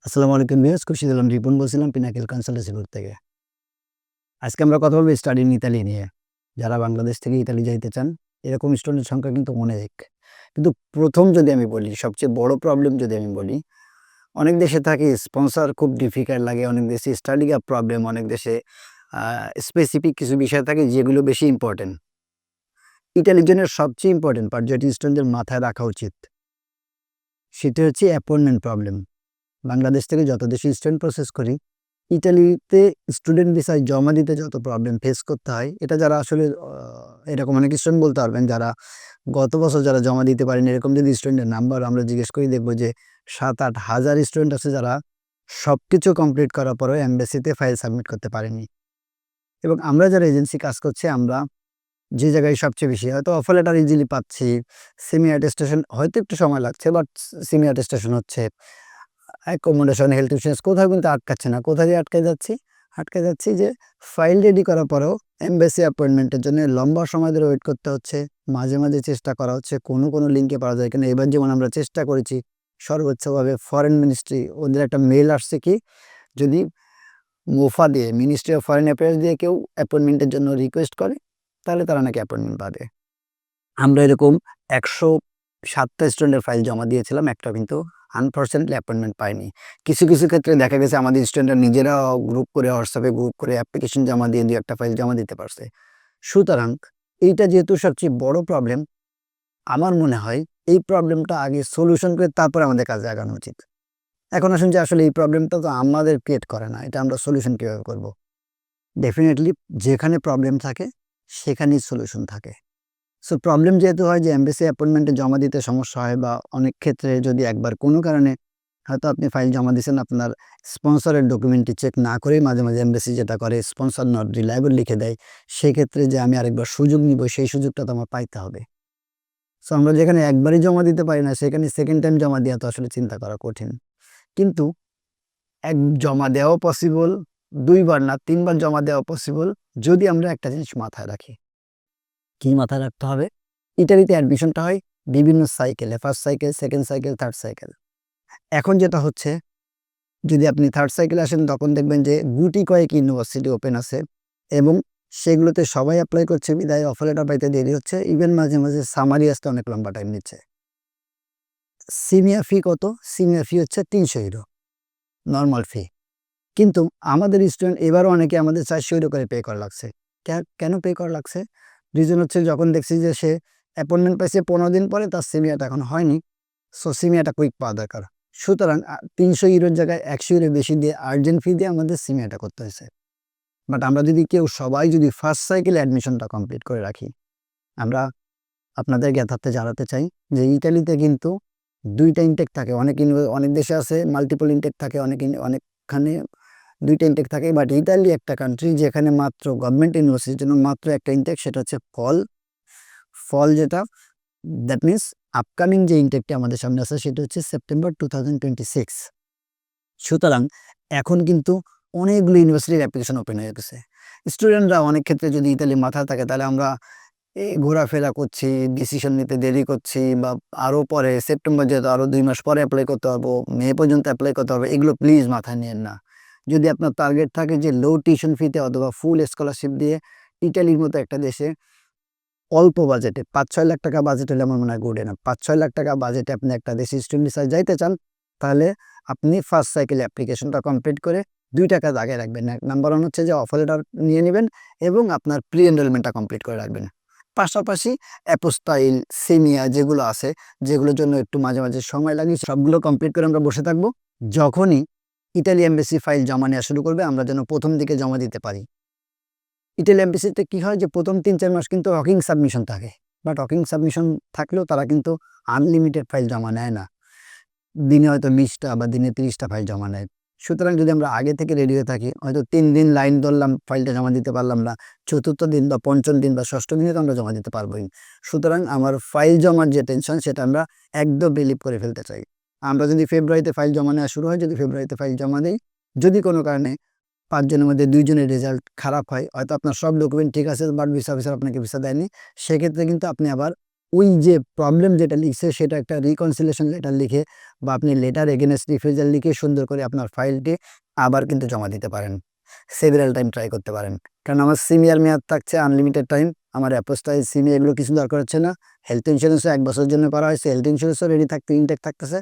আসসালামু আলাইকুম ভিউয়ার্স, খুরশিদ আলম রিপন বলছিলাম পিনাকেল কনসালটেন্সি গ্রুপ থেকে। আজকে আমরা কথা বলব স্টাডি ইন ইতালি নিয়ে। যারা বাংলাদেশ থেকে ইতালি যাইতে চান, এরকম স্টুডেন্টের সংখ্যা কিন্তু অনেক। কিন্তু ১ম যদি আমি বলি, সবচেয়ে বড় প্রবলেম যদি আমি বলি, অনেক দেশে থাকি স্পন্সর খুব ডিফিকাল্ট লাগে, অনেক দেশে স্টাডি গ্যাপ প্রবলেম, অনেক দেশে স্পেসিফিক কিছু বিষয় থাকে যেগুলো বেশি ইম্পোর্টেন্ট। ইতালির জন্য সবচেয়ে ইম্পোর্টেন্ট পার্ট যেটি স্টুডেন্টদের মাথায় রাখা উচিত, সেটা হচ্ছে অ্যাপয়েন্টমেন্ট প্রবলেম। বাংলাদেশ থেকে যত দেশে স্টুডেন্ট প্রসেস করি, ইতালিতে স্টুডেন্ট ভিসায় জমা দিতে যত প্রবলেম ফেস করতে হয়, এটা যারা আসলে এরকম অনেক স্টুডেন্ট বলতে পারবেন যারা গত বছর যারা জমা দিতে পারেন, এরকম যদি স্টুডেন্টের নাম্বার আমরা জিজ্ঞেস করি, দেখবো যে ৭-৮ হাজার স্টুডেন্ট আছে যারা সবকিছু কমপ্লিট করার পরেও এমবাসিতে ফাইল সাবমিট করতে পারেনি। এবং আমরা যারা এজেন্সি কাজ করছি, আমরা যে জায়গায় সবচেয়ে বেশি হয়তো অফার লেটার ইজিলি পাচ্ছি, সেমি অ্যাটেস্টেশন হয়তো একটু সময় লাগছে, বাট সেমি অ্যাটেস্টেশন হচ্ছে, অ্যাকোমোডেশন, হেলথ ইন্স্যুরেন্স কোথাও কিন্তু আটকাচ্ছে না। কোথায় দিয়ে আটকে যাচ্ছি? আটকে যাচ্ছি যে ফাইল রেডি করার পরেও এমবাসি অ্যাপয়েন্টমেন্টের জন্য লম্বা সময় ধরে ওয়েট করতে হচ্ছে। মাঝে, মাঝে চেষ্টা করা হচ্ছে কোনো লিঙ্কে পাওয়া যায় কিনা। এবার যেমন আমরা চেষ্টা করেছি সর্বোচ্চভাবে ফরেন মিনিস্ট্রি, ওদের একটা মেইল আসছে কি, যদি মোফা দিয়ে, মিনিস্ট্রি অফ ফরেন অ্যাফেয়ার্স দিয়ে কেউ অ্যাপয়েন্টমেন্টের জন্য রিকোয়েস্ট করে, তাহলে তারা নাকি অ্যাপয়েন্টমেন্ট পাবে। আমরা এরকম ১০৭ টা স্টুডেন্টের ফাইল জমা দিয়েছিলাম, একটাও কিন্তু আনফরচুনেটলি অ্যাপয়েন্টমেন্ট পাইনি। কিছু, কিছু ক্ষেত্রে দেখা গেছে আমাদের স্টুডেন্টরা নিজেরা গ্রুপ করে হোয়াটসঅ্যাপে গ্রুপ করে অ্যাপ্লিকেশন জমা দিয়ে ২-১ টা ফাইল জমা দিতে পারছে। সুতরাং এইটা যেহেতু সবচেয়ে বড় প্রবলেম, আমার মনে হয় এই প্রবলেমটা আগে সলিউশন করে তারপরে আমাদের কাজে আগানো উচিত। এখন আসুন যে আসলে এই প্রবলেমটা তো আমাদের ক্রিয়েট করে না, এটা আমরা সলিউশন কিভাবে করব? ডেফিনিটলি যেখানে প্রবলেম থাকে সেখানেই সলিউশন থাকে। সো প্রবলেম যেহেতু হয় যে এমবাসি অ্যাপয়েন্টমেন্টে জমা দিতে সমস্যা হয়, বা অনেক ক্ষেত্রে যদি একবার কোনো কারণে হয়তো আপনি ফাইল জমা দিয়েছেন, আপনার স্পন্সরের ডকুমেন্টটি চেক না করেই মাঝে, মাঝে এমবাসি যেটা করে স্পন্সর নট রিলায়েবল লিখে দেয়। সেক্ষেত্রে যে আমি আরেকবার সুযোগ নিব, সেই সুযোগটা তো আমার পাইতে হবে। সো আমরা যেখানে একবারই জমা দিতে পারি না, সেখানে সেকেন্ড টাইম জমা দেওয়া তো আসলে চিন্তা করা কঠিন। কিন্তু জমা দেওয়াও পসিবল, ২ বার না ৩ বার জমা দেওয়া পসিবল, যদি আমরা একটা জিনিস মাথায় রাখি। কি মাথায় রাখতে হবে? ইতালিতে অ্যাডমিশনটা হয় বিভিন্ন সাইকেলে। First cycle, second cycle, third cycle. এখন যেটা হচ্ছে, যদি আপনি থার্ড সাইকেলে আসেন, তখন দেখবেন যে গুটি কয়েক ইউনিভার্সিটি ওপেন আছে এবং সেগুলোতে সবাই এপ্লাই করছে বিধায় অফার লেটার পাইতে দেরি হচ্ছে। ইভেন মাঝে, মাঝে সামারি আসতে অনেক লম্বা টাইম নিচ্ছে। সিনিয়র ফি কত? সিনিয়র ফি হচ্ছে ৩০০ ইউরো নরমাল ফি। কিন্তু আমাদের স্টুডেন্ট এবারও অনেকে আমাদের ৪০০ ইউরো করে পে করা লাগছে। কেন পে করা লাগছে? রিজন হচ্ছে, যখন দেখছি যে সে অ্যাপয়েন্টমেন্ট পাইছে ১৫ দিন পরে, তার সিনিয়রটা এখনো হয়নি। সো সিনিয়রটা কুইক পাওয়া দরকার। সুতরাং ৩০০ ইউরোর জায়গায় ১০০ ইউরো বেশি দিয়ে আর্জেন্ট ফি দিয়ে আমাদের সিনিয়রটা করতে হয়েছে। বাট আমরা যদি সবাই যদি ফার্স্ট সাইকেলে অ্যাডমিশনটা কমপ্লিট করে রাখি, আমরা আপনাদের জ্ঞাতার্থে জানাতে চাই যে ইতালিতে কিন্তু ২ টা ইনটেক থাকে। অনেক দেশে আছে মাল্টিপল ইনটেক থাকে, অনেকখানে ২ টা ইনটেক থাকে। বাট ইতালি একটা কান্ট্রি যেখানে মাত্র গভর্নমেন্ট ইউনিভার্সিটির জন্য মাত্র একটা ইনটেক, সেটা হচ্ছে ফল। ফল যেটা, দ্যাট মিনস আপকামিং যে ইনটেকটা আমাদের সামনে আছে, সেটা হচ্ছে সেপ্টেম্বর 2026। সুতরাং এখন কিন্তু অনেকগুলো ইউনিভার্সিটির অ্যাপ্লিকেশন ওপেন হয়ে গেছে। স্টুডেন্টরা অনেক ক্ষেত্রে যদি ইতালি মাথায় থাকে, তাহলে আমরা ঘোরাফেরা করছি, ডিসিশন নিতে দেরি করছি, বা আরও পরে সেপ্টেম্বর যেহেতু আরও ২ মাস পরে এপ্লাই করতে পারবো, মে পর্যন্ত এপ্লাই করতে হবে, এগুলো প্লিজ মাথায় নিয়েন না। যদি আপনার টার্গেট থাকে যে লো টিউশন ফিতে অথবা ফুল স্কলারশিপ দিয়ে ইটালির মতো একটা দেশে অল্প বাজেটে ৫-৬ লাখ টাকা বাজেট হলে আমার মনে হয় গুড এনাফ। ৫-৬ লাখ টাকা বাজেটে আপনি একটা দেশে স্টুডেন্ট ভিসায় যাইতে চান, তাহলে আপনি ফার্স্ট সাইকেল অ্যাপ্লিকেশনটা কমপ্লিট করে ২ টা কাজ আগে রাখবেন। নাম্বার 1 হচ্ছে যে অফার লেটার নিয়ে নিবেন এবং আপনার প্রি এনরোলমেন্টটা কমপ্লিট করে রাখবেন। পাশাপাশি অ্যাপোস্টাইল, সেমিয়া যেগুলো আছে, যেগুলোর জন্য একটু মাঝে, মাঝে সময় লাগে, সবগুলো কমপ্লিট করে আমরা বসে থাকবো। যখনই ইতালি এমবাসি ফাইল জমা নেওয়া শুরু করবে, আমরা যেন ১ম দিকে জমা দিতে পারি। ইটালি এমবাসিতে কি হয় যে ১ম ৩-৪ মাস কিন্তু ওয়াকিং সাবমিশন থাকে। বাট ওয়াকিং সাবমিশন থাকলেও তারা কিন্তু আনলিমিটেড ফাইল জমা নেয় না। দিনে হয়তো ২০ টা বা দিনে ৩০ টা ফাইল জমা নেয়। সুতরাং যদি আমরা আগে থেকে রেডি হয়ে থাকি, হয়তো ৩ দিন লাইন ধরলাম, ফাইলটা জমা দিতে পারলাম না। ৪র্থ দিন বা ৫ম দিন বা ৬ষ্ঠ দিনে তো আমরা জমা দিতে পারবোই। সুতরাং আমার ফাইল জমার যে টেনশন, সেটা আমরা একদম রিলিভ করে ফেলতে চাই। আমরা যদি ফেব্রুয়ারিতে ফাইল জমা নেওয়া শুরু হয়, যদি ফেব্রুয়ারিতে ফাইল জমা দেই, যদি কোনো কারণে ৫ জনের মধ্যে ২ জনের রেজাল্ট খারাপ হয়, হয়তো আপনার সব ডকুমেন্ট ঠিক আছে বাট ভিসা অফিসার আপনাকে ভিসা দেয়নি, সেক্ষেত্রে কিন্তু আপনি আবার ওই যে প্রবলেম যেটা লিখছে সেটা একটা রিকনসিলেশন লেটার লিখে বা আপনি লেটার এগেনস্ট রিফিউজাল লিখে সুন্দর করে আপনার ফাইলটি আবার কিন্তু জমা দিতে পারেন। সেভারাল টাইম ট্রাই করতে পারেন। কারণ আমার সিনিয়র মেয়াদ থাকছে আনলিমিটেড টাইম। আমার অ্যাপোস্টাইল, সিমি এগুলো কিছু দরকার হচ্ছে না। হেলথ ইন্স্যুরেন্সও ১ বছরের জন্য করা হয়েছে। হেলথ ইন্স্যুরেন্সও রেডি থাকতে ইনটেক থাকতেছে।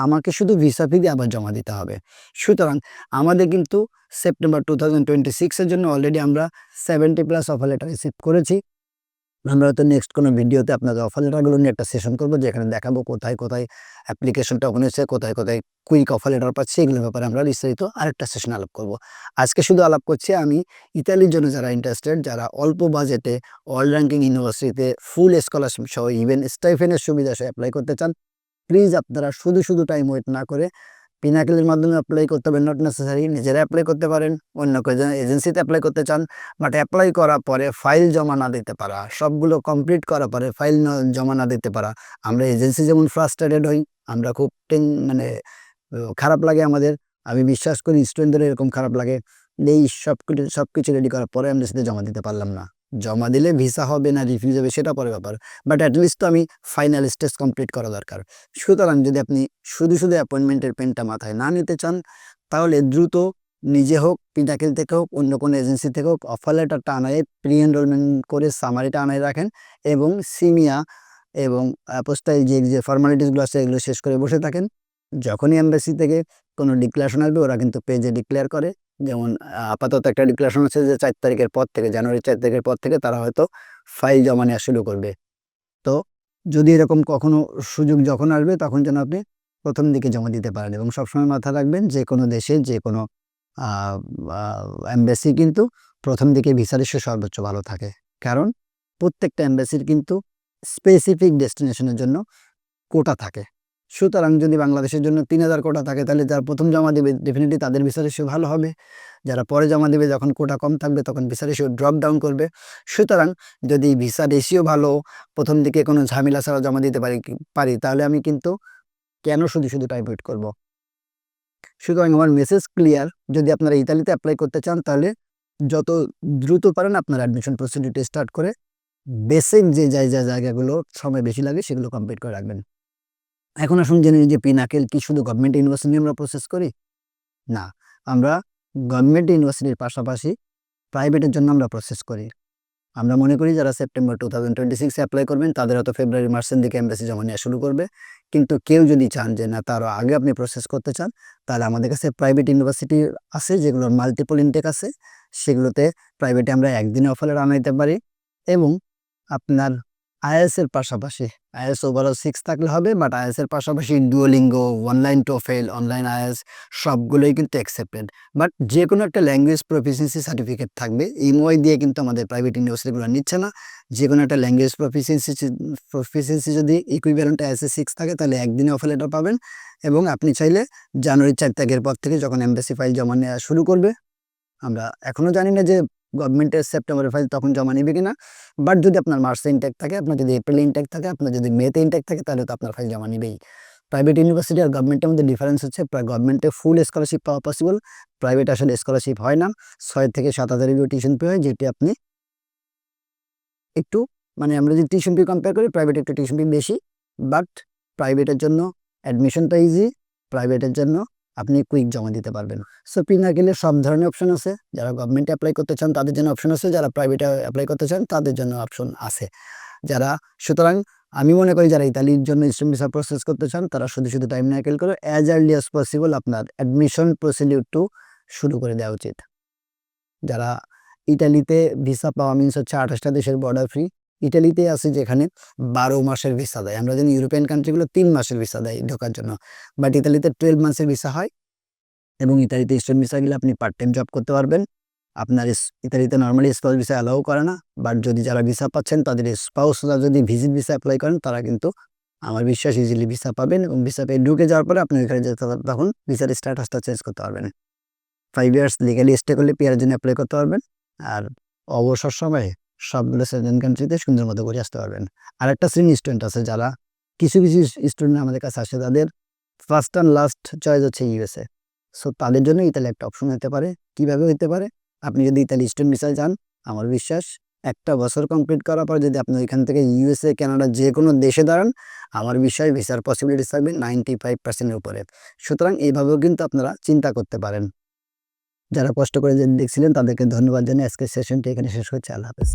আমাকে শুধু ভিসা ফি দিয়ে আবার জমা দিতে হবে। সুতরাং আমাদের কিন্তু সেপ্টেম্বর 2026 এর জন্য অলরেডি আমরা 70+ অফার লেটার রিসিভ করেছি। আমরা হয়তো নেক্সট কোনো ভিডিওতে আপনাদের অফার লেটারগুলো নিয়ে একটা সেশন করবো, যেখানে দেখাবো কোথায় কোথায় অ্যাপ্লিকেশনটা ওপেন হয়েছে, কোথায় কোথায় কুইক অফার লেটার পাচ্ছি, এগুলোর ব্যাপারে আমরা বিস্তারিত আরেকটা সেশন আলাপ করব। আজকে শুধু আলাপ করছি আমি ইতালির জন্য যারা ইন্টারেস্টেড, যারা অল্প বাজেটে অল র্যাঙ্কিং ইউনিভার্সিটিতে ফুল স্কলারশিপ সহ ইভেন স্টাইফেনের সুবিধা সহ অ্যাপ্লাই করতে চান, প্লিজ আপনারা শুধু শুধু টাইম ওয়েট না করে পিনাকেলের মাধ্যমে অ্যাপ্লাই করতে হবে। নট নেসেসারি নিজেরা অ্যাপ্লাই করতে পারেন, অন্য কেউ এজেন্সিতে অ্যাপ্লাই করতে চান, বাট অ্যাপ্লাই করার পরে ফাইল জমা না দিতে পারা, সবগুলো কমপ্লিট করার পরে ফাইল জমা না দিতে পারা, আমরা এজেন্সি যেমন ফ্রাস্ট্রেটেড হই, আমরা খুব মানে খারাপ লাগে আমাদের। আমি বিশ্বাস করি স্টুডেন্টদের এরকম খারাপ লাগে, এই সবকিছু রেডি করার পরে আমরা সেটা জমা দিতে পারলাম না। জমা দিলে ভিসা হবে না রিফিউজ হবে সেটা পরে ব্যাপার, বাট অ্যাটলিস্ট তো আমি ফাইনাল স্টেজ কমপ্লিট করা দরকার। সুতরাং যদি আপনি শুধু শুধু অ্যাপয়েন্টমেন্টের পেনটা মাথায় না নিতে চান, তাহলে দ্রুত নিজে হোক, পিনাকেল থেকে হোক, অন্য কোনো এজেন্সি থেকে হোক, অফার লেটারটা আনায় প্রি এনরোলমেন্ট করে সামারিটা আনায় রাখেন এবং সিমিয়া এবং অ্যাপোস্টাইল যে ফর্মালিটিসগুলো আছে এগুলো শেষ করে বসে থাকেন। যখনই এমবাসি থেকে কোনো ডিক্লারেশন আসবে, ওরা কিন্তু পেজে ডিক্লেয়ার করে। যেমন আপাতত একটা ডিক্লারেশন আছে যে ৪ তারিখের পর থেকে, জানুয়ারি ৪ তারিখের পর থেকে তারা হয়তো ফাইল জমা নেওয়া শুরু করবে। তো যদি এরকম কখনো সুযোগ যখন আসবে, তখন যেন আপনি প্রথম দিকে জমা দিতে পারেন। এবং সবসময় মাথায় রাখবেন যে কোনো দেশে যে কোনো এমবাসি কিন্তু প্রথম দিকে ভিসা রেশিও সর্বোচ্চ ভালো থাকে, কারণ প্রত্যেকটা এমবাসির কিন্তু স্পেসিফিক ডেস্টিনেশনের জন্য কোটা থাকে। সুতরাং যদি বাংলাদেশের জন্য ৩,০০০ কোটা থাকে, তাহলে যারা প্রথম জমা দেবে ডেফিনিটলি তাদের ভিসা রেশিও ভালো হবে। যারা পরে জমা দেবে, যখন কোটা কম থাকবে তখন ভিসা রেশিও ড্রপ ডাউন করবে। সুতরাং যদি ভিসা রেশিও ভালো, প্রথম দিকে কোনো ঝামেলা ছাড়া জমা দিতে পারি, তাহলে আমি কিন্তু কেন শুধু শুধু টাইম ওয়েট করবো। সুতরাং আমার মেসেজ ক্লিয়ার, যদি আপনারা ইতালিতে অ্যাপ্লাই করতে চান, তাহলে যত দ্রুত পারেন আপনার অ্যাডমিশন প্রসিডিউরটি স্টার্ট করে বেসিক যে জায়গাগুলো সময় বেশি লাগে সেগুলো কমপ্লিট করে রাখবেন। এখন আসুন জেনে নিই যে পিনাকেল কি শুধু গভর্নমেন্ট ইউনিভার্সিটি আমরা প্রসেস করি? না, আমরা গভর্নমেন্ট ইউনিভার্সিটির পাশাপাশি প্রাইভেটের জন্য আমরা প্রসেস করি। আমরা মনে করি যারা সেপ্টেম্বর 2026 এ অ্যাপ্লাই করবেন তাদের হয়তো ফেব্রুয়ারি মার্চের দিকে এমবাসি জমা নেওয়া শুরু করবে। কিন্তু কেউ যদি চান যে না, তারও আগে আপনি প্রসেস করতে চান, তাহলে আমাদের কাছে প্রাইভেট ইউনিভার্সিটি আছে যেগুলোর মাল্টিপল ইনটেক আছে। সেগুলোতে প্রাইভেটে আমরা একদিনে অফার আনাইতে পারি এবং আপনার আইএলটিএস এর পাশাপাশি আইএলটিএস ওভারঅল 6 থাকলে হবে, বাট আইএলটিএস এর পাশাপাশি Duolingo, online TOEFL, online IELTS সবগুলোই কিন্তু অ্যাকসেপ্টেড। বাট যে কোনো একটা ল্যাঙ্গুয়েজ প্রফিসিয়েন্সি সার্টিফিকেট থাকবে। ইমওয়াই দিয়ে কিন্তু আমাদের প্রাইভেট ইউনিভার্সিটিগুলো নিচ্ছে না। যে কোনো একটা ল্যাঙ্গুয়েজ প্রফিসিয়েন্সি যদি ইকুইভ্যালেন্ট আইএলটিএস 6 থাকে, তাহলে একদিনে অফার লেটার পাবেন এবং আপনি চাইলে জানুয়ারি ৪ তারিখের পর থেকে যখন এমবাসি ফাইল জমা নেওয়া শুরু করবে, আমরা এখনো জানি না যে গভর্নমেন্টের সেপ্টেম্বরের ফাইল তখন জমা নেবে কিনা, বাট যদি আপনার মার্চে ইনটেক থাকে, আপনার যদি এপ্রিলে ইনটেক থাকে, আপনার যদি মেতে ইনটেক থাকে, তাহলে তো আপনার ফাইল জমা নেবেই। প্রাইভেট ইউনিভার্সিটি আর গভর্নমেন্টের মধ্যে ডিফারেন্স হচ্ছে, গভর্নমেন্টে ফুল স্কলারশিপ পাওয়া পসিবল, প্রাইভেট আসলে স্কলারশিপ হয় না। ৬ থেকে ৭ হাজার ইউরো টিউশন ফি হয়, যেটি আপনি একটু মানে আমরা যদি টিউশন ফি কম্পেয়ার করি, প্রাইভেট একটু টিউশন ফি বেশি, বাট প্রাইভেটের জন্য অ্যাডমিশনটা ইজি, প্রাইভেটের জন্য আপনি কুইক জমা দিতে পারবেন। সো পিনাকেলের সব ধরনের অপশন আছে। যারা গভর্নমেন্টে অ্যাপ্লাই করতে চান তাদের জন্য অপশন আছে, যারা প্রাইভেটে অ্যাপ্লাই করতে চান তাদের জন্য অপশন আছে। সুতরাং আমি মনে করি যারা ইতালির জন্য স্টুডেন্ট ভিসা প্রসেস করতে চান, তারা শুধু শুধু টাইম না করে অ্যাজ আর্লি অ্যাজ পসিবল আপনার অ্যাডমিশন প্রসিডিউরটু শুরু করে দেওয়া উচিত। যারা ইতালিতে ভিসা পাওয়া মিনস হচ্ছে ২৮টা দেশের বর্ডার ফ্রি। ইতালিতে আছে যেখানে ১২ মাসের ভিসা দেয়। আমরা জানি ইউরোপিয়ান কান্ট্রিগুলো ৩ মাসের ভিসা দেয় ঢোকার জন্য, বাট ইতালিতে 12 মাসের ভিসা হয়। এবং ইতালিতে স্টুডেন্ট ভিসা গেলে আপনি পার্ট টাইম জব করতে পারবেন। আপনার ইতালিতে নর্মালি স্পাউস ভিসা অ্যালাউ করে না, বাট যদি যারা ভিসা পাচ্ছেন তাদের স্পাউসরা যদি ভিজিট ভিসা অ্যাপ্লাই করেন, তারা কিন্তু আমার বিশ্বাস ইজিলি ভিসা পাবেন এবং ভিসা পেয়ে ঢুকে যাওয়ার পরে আপনি ওইখানে যেতে তখন ভিসার স্ট্যাটাসটা চেঞ্জ করতে পারবেন। 5 ইয়ার্স লিগালি স্টে করলে পিআরের জন্য অ্যাপ্লাই করতে পারবেন। আর অবসর সময়ে সবগুলো সেভেন কান্ট্রিতে সুন্দর মতো করে আসতে পারবেন। আরেকটা শ্রেণীর স্টুডেন্ট আছে, যারা কিছু স্টুডেন্ট আমাদের কাছে আসে, তাদের ফার্স্ট অ্যান্ড লাস্ট চয়েস হচ্ছে ইউএসএ। সো তাদের জন্য ইতালি একটা অপশন হতে পারে। কিভাবে হতে পারে? আপনি যদি ইতালি স্টুডেন্ট ভিসায় যান, আমার বিশ্বাস একটা বছর কমপ্লিট করার পর যদি আপনি ওইখান থেকে ইউএসএ, কানাডা যে কোনো দেশে দাঁড়ান, আমার বিষয়ে ভিসার পসিবিলিটিস থাকবে 95% এর উপরে। সুতরাং এইভাবেও কিন্তু আপনারা চিন্তা করতে পারেন। যারা কষ্ট করে দেখছিলেন তাদেরকে ধন্যবাদ জানিয়ে আজকের সেশনটি এখানে শেষ হচ্ছে। আল্লাহ হাফেজ।